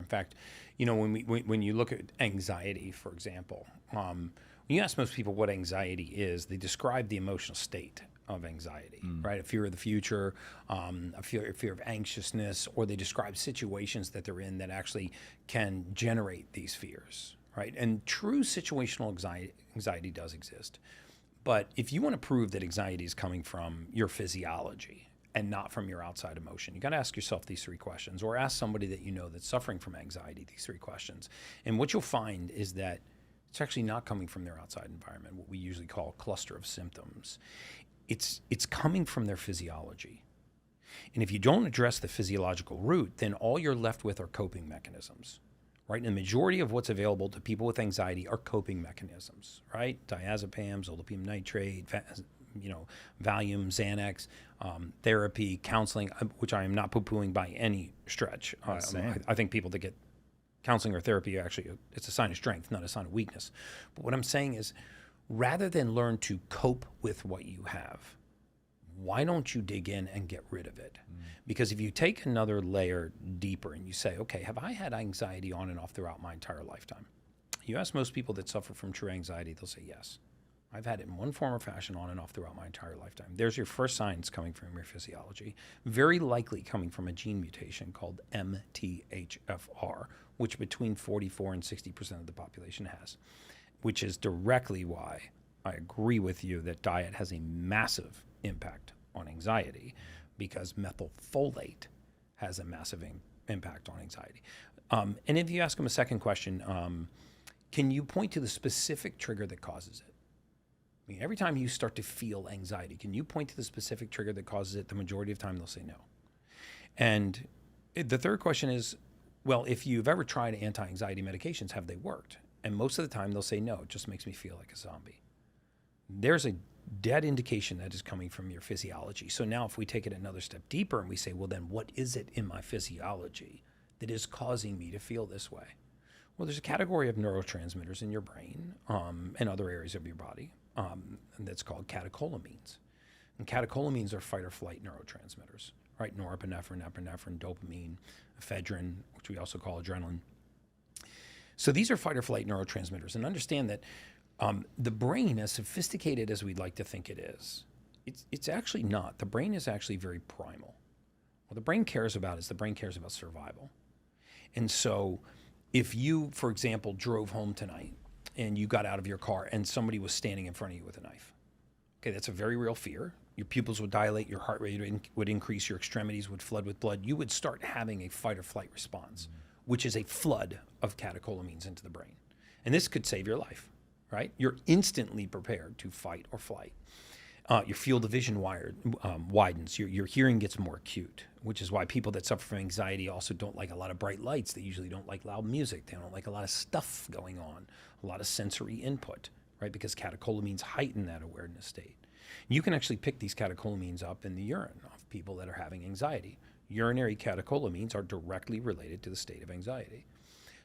fact, you know, when you look at anxiety, for example, when you ask most people what anxiety is, they describe the emotional state of anxiety, right? A fear of the future, a fear of anxiousness, or they describe situations that they're in that actually can generate these fears, right? And true situational anxiety does exist. But if you want to prove that anxiety is coming from your physiology and not from your outside emotion, you got to ask yourself these 3 questions, or ask somebody that you know that's suffering from anxiety these 3 questions. And what you'll find is that it's actually not coming from their outside environment, what we usually call a cluster of symptoms. It's coming from their physiology. And if you don't address the physiological root, then all you're left with are coping mechanisms, right? And the majority of what's available to people with anxiety are coping mechanisms, right? Diazepam, zolpidem nitrate, Valium, Xanax, therapy, counseling, which I am not poo-pooing by any stretch. I think people that get counseling or therapy, actually, it's a sign of strength, not a sign of weakness. But what I'm saying is, rather than learn to cope with what you have, why don't you dig in and get rid of it? Because if you take another layer deeper and you say, okay, have I had anxiety on and off throughout my entire lifetime? You ask most people that suffer from true anxiety, they'll say, yes. I've had it in one form or fashion on and off throughout my entire lifetime. There's your first signs coming from your physiology, very likely coming from a gene mutation called MTHFR, which between 44 and 60% of the population has, which is directly why I agree with you that diet has a massive impact on anxiety, because methylfolate has a massive impact on anxiety. And if you ask them a second question, can you point to the specific trigger that causes it? I mean, every time you start to feel anxiety, can you point to the specific trigger that causes it? The majority of the time they'll say no. And the third question is, well, if you've ever tried anti-anxiety medications, have they worked? And most of the time they'll say, no, it just makes me feel like a zombie. There's a dead indication that is coming from your physiology. So now if we take it another step deeper and we say, well, then what is it in my physiology that is causing me to feel this way? Well, there's a category of neurotransmitters in your brain and other areas of your body that's called catecholamines. And catecholamines are fight or flight neurotransmitters, right? Norepinephrine, epinephrine, dopamine, ephedrine, which we also call adrenaline. So these are fight or flight neurotransmitters. And understand that the brain, as sophisticated as we'd like to think it is, it's actually not. The brain is actually very primal. What the brain cares about is the brain cares about survival. And so if you, for example, drove home tonight and you got out of your car and somebody was standing in front of you with a knife, okay, that's a very real fear. Your pupils would dilate, your heart rate would increase, your extremities would flood with blood. You would start having a fight or flight response, which is a flood of catecholamines into the brain. And this could save your life, right? You're instantly prepared to fight or flight. Your field of vision widens. Your hearing gets more acute, which is why people that suffer from anxiety also don't like a lot of bright lights. They usually don't like loud music. They don't like a lot of stuff going on, a lot of sensory input, right? Because catecholamines heighten that awareness state. You can actually pick these catecholamines up in the urine of people that are having anxiety. Urinary catecholamines are directly related to the state of anxiety.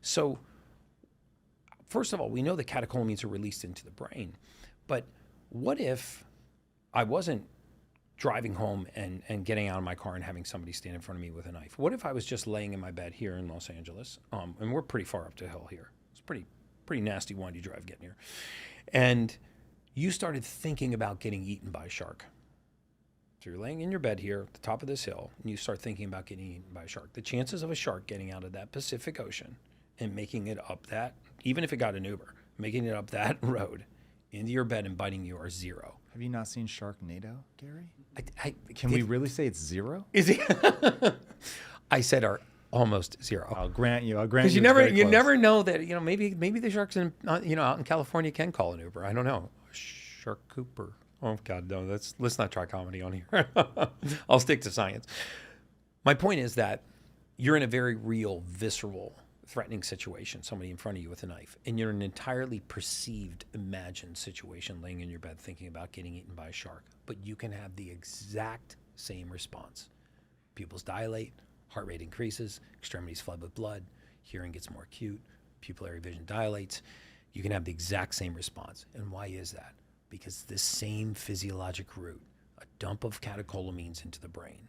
So, first of all, we know that catecholamines are released into the brain, but what if I wasn't driving home and getting out of my car and having somebody stand in front of me with a knife? What if I was just laying in my bed here in Los Angeles, and we're pretty far up the hill here. It's pretty nasty, windy drive getting here. And you started thinking about getting eaten by a shark. So you're laying in your bed here at the top of this hill, and you start thinking about getting eaten by a shark. The chances of a shark getting out of that Pacific Ocean and making it up that, even if it got an Uber, making it up that road into your bed and biting you are zero. Have you not seen Sharknado, Gary? Can we really say it's zero? Is it? I said are almost zero. I'll grant you. Because you never know that, maybe the sharks in out in California can call an Uber. I don't know. Shark Cooper. Oh God, no. Let's not try comedy on here. I'll stick to science. My point is that you're in a very real, visceral, threatening situation, somebody in front of you with a knife, and you're in an entirely perceived, imagined situation laying in your bed thinking about getting eaten by a shark, but you can have the exact same response. Pupils dilate, heart rate increases, extremities flood with blood, hearing gets more acute, pupillary vision dilates. You can have the exact same response. And why is that? Because this same physiologic root, a dump of catecholamines into the brain.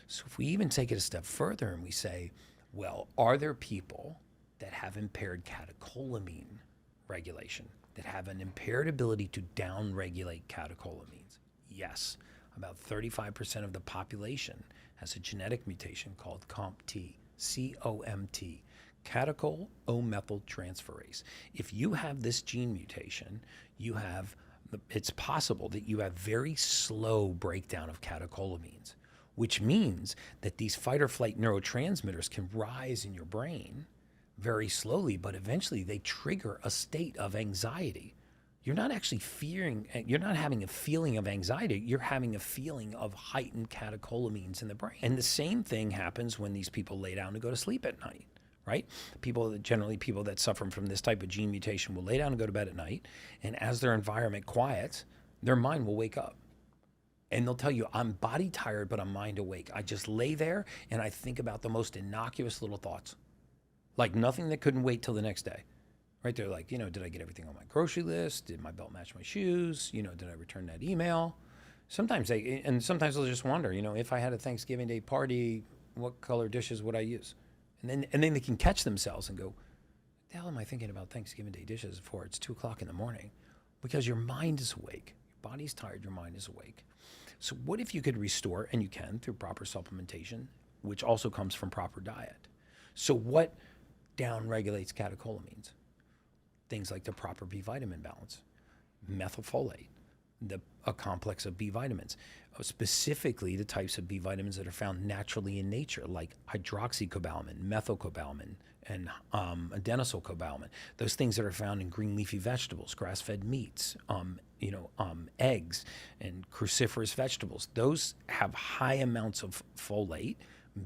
So if we even take it a step further and we say, Well, are there people that have impaired catecholamine regulation, that have an impaired ability to downregulate catecholamines? Yes. About 35% of the population has a genetic mutation called COMT, COMT, catechol O-methyltransferase. If you have this gene mutation, it's possible that you have very slow breakdown of catecholamines, which means that these fight or flight neurotransmitters can rise in your brain very slowly, but eventually they trigger a state of anxiety. You're not actually fearing, you're not having a feeling of anxiety, you're having a feeling of heightened catecholamines in the brain. And the same thing happens when these people lay down to go to sleep at night, right? People that suffer from this type of gene mutation will lay down and go to bed at night, and as their environment quiets, their mind will wake up. And they'll tell you, I'm body tired, but I'm mind awake. I just lay there and I think about the most innocuous little thoughts, like nothing that couldn't wait till the next day. Right? They're like, did I get everything on my grocery list? Did my belt match my shoes? Did I return that email? Sometimes they'll just wonder, if I had a Thanksgiving Day party, what color dishes would I use? And then they can catch themselves and go, what the hell am I thinking about Thanksgiving Day dishes for? It's 2:00 in the morning. Because your mind is awake. Your body's tired, your mind is awake. So what if you could restore, and you can through proper supplementation, which also comes from proper diet. So what downregulates catecholamines? Things like the proper B vitamin balance, methylfolate, a complex of B vitamins, specifically the types of B vitamins that are found naturally in nature, like hydroxycobalamin, methylcobalamin, and adenosylcobalamin. Those things that are found in green leafy vegetables, grass-fed meats, eggs, and cruciferous vegetables. Those have high amounts of folate,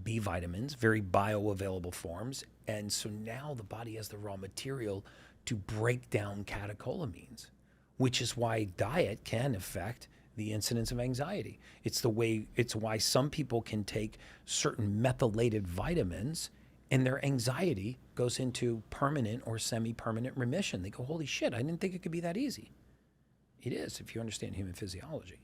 B vitamins, very bioavailable forms, and so now the body has the raw material to break down catecholamines, which is why diet can affect the incidence of anxiety. It's why some people can take certain methylated vitamins and their anxiety goes into permanent or semi-permanent remission. They go, holy shit, I didn't think it could be that easy. It is, if you understand human physiology.